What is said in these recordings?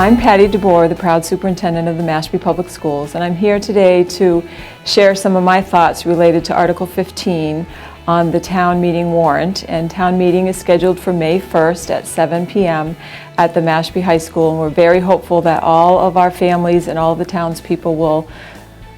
I'm Patty DeBoer, the proud superintendent of the Mashpee Public Schools, and I'm here today to share some of my thoughts related to Article 15 on the town meeting warrant. And town meeting is scheduled for May 1st at 7 p.m. at the Mashpee High School, and we're very hopeful that all of our families and all of the townspeople will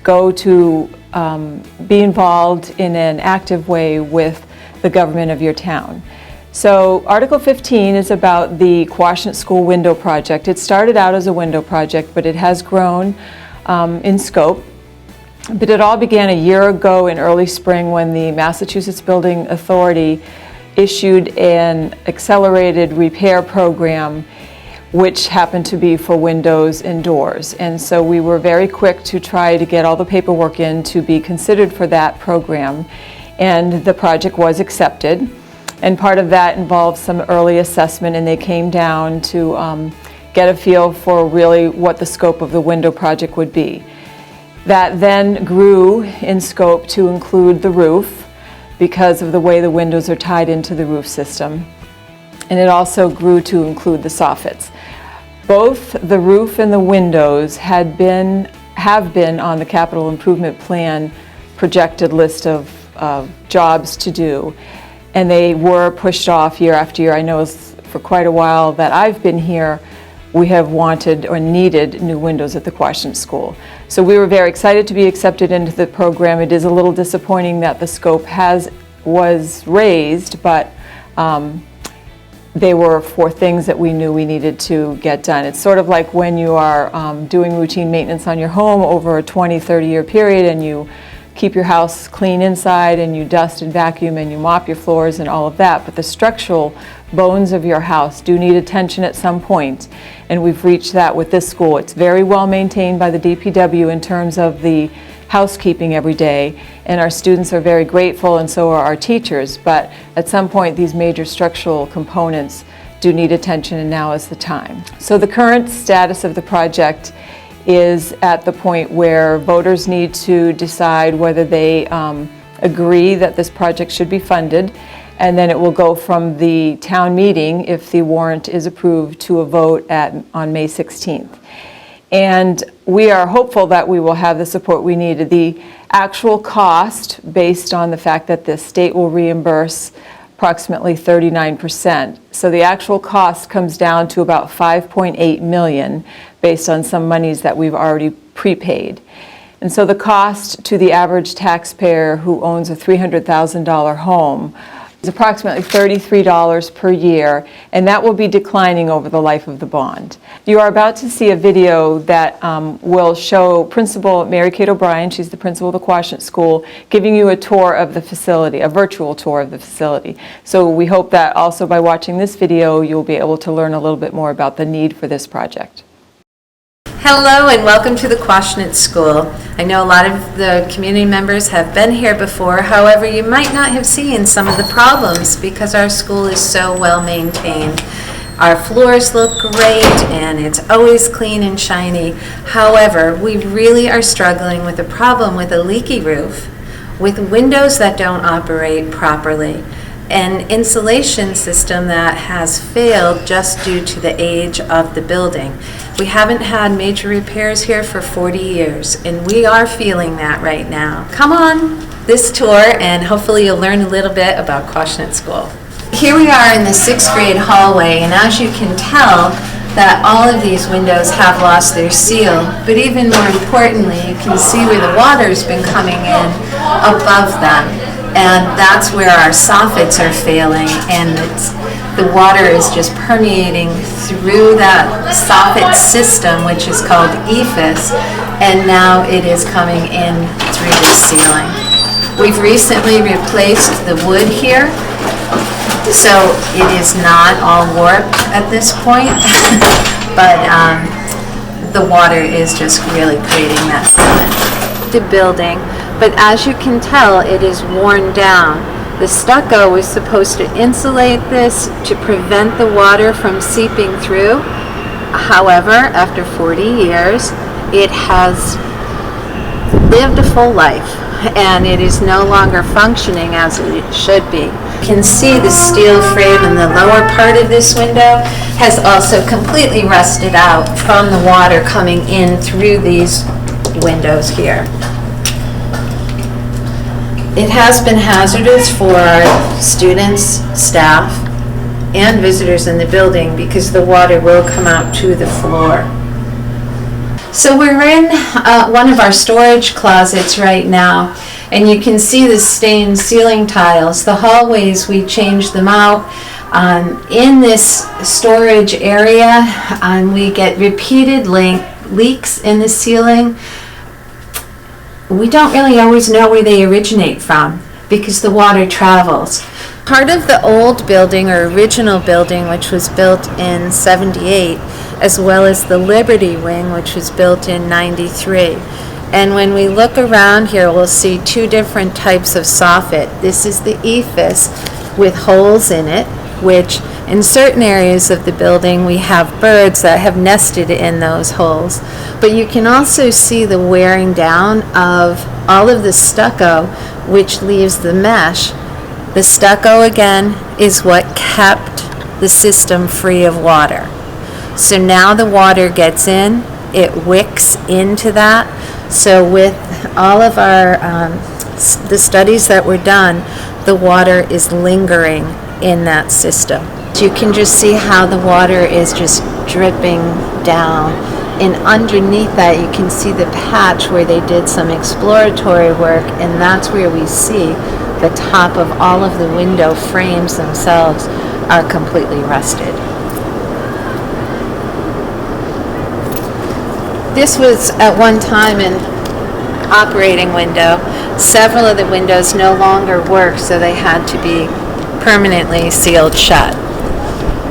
go to be involved in an active way with the government of your town. So Article 15 is about the Quashnet School Window project. It started out as a window project, but it has grown in scope. But it all began a year ago in early spring when the Massachusetts Building Authority issued an accelerated repair program, which happened to be for windows and doors. And so we were very quick to try to get all the paperwork in to be considered for that program. And the project was accepted. And part of that involved some early assessment, and they came down to get a feel for really what the scope of the window project would be. That then grew in scope to include the roof because of the way the windows are tied into the roof system. And it also grew to include the soffits. Both the roof and the windows have been on the capital improvement plan projected list of jobs to do. And they were pushed off year after year. I know for quite a while that I've been here, we have wanted or needed new windows at the Quashnet School. So we were very excited to be accepted into the program. It is a little disappointing that the scope was raised, but they were for things that we knew we needed to get done. It's sort of like when you are doing routine maintenance on your home over a 20, 30-year period, and you keep your house clean inside and you dust and vacuum and you mop your floors and all of that, but the structural bones of your house do need attention at some point, and we've reached that with this school. It's very well maintained by the DPW in terms of the housekeeping every day, and our students are very grateful, and so are our teachers, but at some point these major structural components do need attention, and now is the time. So the current status of the project is at the point where voters need to decide whether they agree that this project should be funded, and then it will go from the town meeting, if the warrant is approved, to a vote on May 16th. And we are hopeful that we will have the support we needed. The actual cost, based on the fact that the state will reimburse approximately 39%. So the actual cost comes down to about $5.8 million based on some monies that we've already prepaid. And so the cost to the average taxpayer who owns a $300,000 home is approximately $33 per year, and that will be declining over the life of the bond. You are about to see a video that will show Principal Mary Kate O'Brien, she's the principal of the Quashnet School, giving you a tour of the facility, a virtual tour of the facility. So we hope that also by watching this video, you'll be able to learn a little bit more about the need for this project. Hello and welcome to the Quashnet School. I know a lot of the community members have been here before, however you might not have seen some of the problems because our school is so well maintained. Our floors look great and it's always clean and shiny. However, we really are struggling with a problem with a leaky roof, with windows that don't operate properly, an insulation system that has failed just due to the age of the building. We haven't had major repairs here for 40 years, and we are feeling that right now. Come on this tour, and hopefully you'll learn a little bit about Quashnet School. Here we are in the 6th grade hallway, and as you can tell, that all of these windows have lost their seal, but even more importantly, you can see where the water's been coming in above them. And that's where our soffits are failing, and the water is just permeating through that soffit system, which is called EFIS, and now it is coming in through the ceiling. We've recently replaced the wood here, so it is not all warped at this point, but the water is just really creating that the building. But as you can tell, it is worn down. The stucco was supposed to insulate this to prevent the water from seeping through. However, after 40 years, it has lived a full life and it is no longer functioning as it should be. can see the steel frame in the lower part of this window has also completely rusted out from the water coming in through these windows here. It has been hazardous for our students, staff, and visitors in the building because the water will come out to the floor. So we're in one of our storage closets right now, and you can see the stained ceiling tiles. The hallways, we changed them out. In this storage area, we get repeated leaks in the ceiling. We don't really always know where they originate from because the water travels. Part of the old building or original building, which was built in '78, as well as the Liberty Wing, which was built in '93. And when we look around here, we'll see two different types of soffit. This is the ephes with holes in it, which in certain areas of the building we have birds that have nested in those holes. But you can also see the wearing down of all of the stucco, which leaves the mesh. The stucco, again, is what kept the system free of water. So now the water gets in, it wicks into that. So with all of our the studies that were done, the water is lingering in that system. So you can just see how the water is just dripping down. And underneath that, you can see the patch where they did some exploratory work, and that's where we see the top of all of the window frames themselves are completely rusted. This was at one time an operating window. Several of the windows no longer work, so they had to be permanently sealed shut.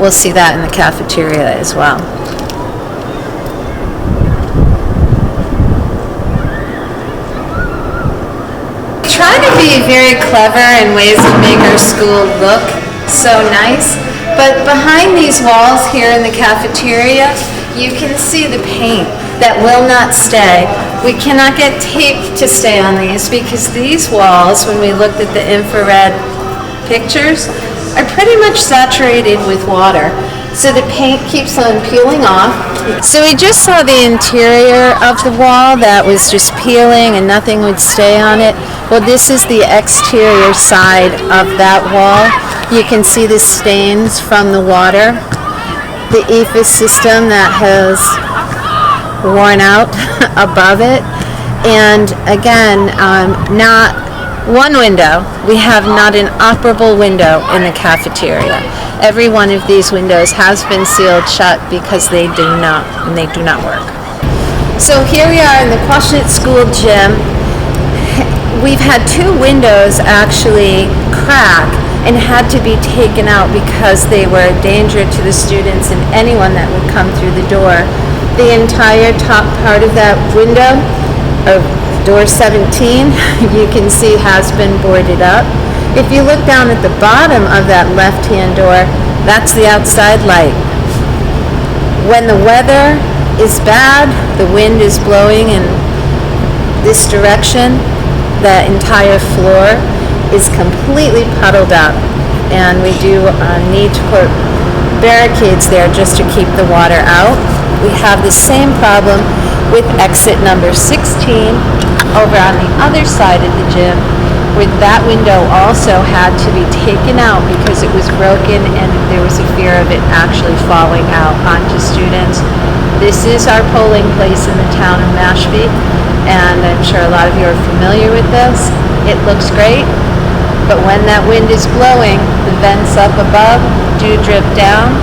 We'll see that in the cafeteria as well. Try to be very clever in ways to make our school look so nice, but behind these walls here in the cafeteria, you can see the paint that will not stay. We cannot get tape to stay on these because these walls, when we looked at the infrared pictures, are pretty much saturated with water. So the paint keeps on peeling off. So we just saw the interior of the wall that was just peeling and nothing would stay on it. Well, this is the exterior side of that wall. You can see the stains from the water. The ephes system that has worn out above it. And again, not one window. We have not an operable window in the cafeteria. Every one of these windows has been sealed shut because they do not work. So here we are in the Quashnet School gym. We've had two windows actually crack and had to be taken out because they were a danger to the students and anyone that would come through the door. The entire top part of that window, of door 17, you can see has been boarded up. If you look down at the bottom of that left-hand door, that's the outside light. When the weather is bad, the wind is blowing in this direction, the entire floor is completely puddled up, and we do need to put barricades there just to keep the water out. We have the same problem with exit number 16 over on the other side of the gym, where that window also had to be taken out because it was broken and there was a fear of it actually falling out onto students. This is our polling place in the town of Mashpee, and I'm sure a lot of you are familiar with this. It looks great, but when that wind is blowing, the vents up above do drip down.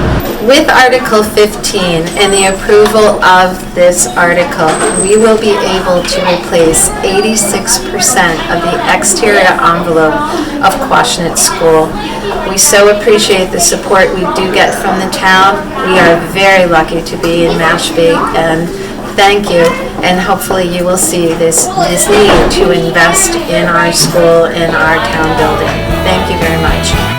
With Article 15 and the approval of this article, we will be able to replace 86% of the exterior envelope of Quashnet School. We so appreciate the support we do get from the town. We are very lucky to be in Mashpee, and thank you, and hopefully you will see this need to invest in our school, in our town building. Thank you very much.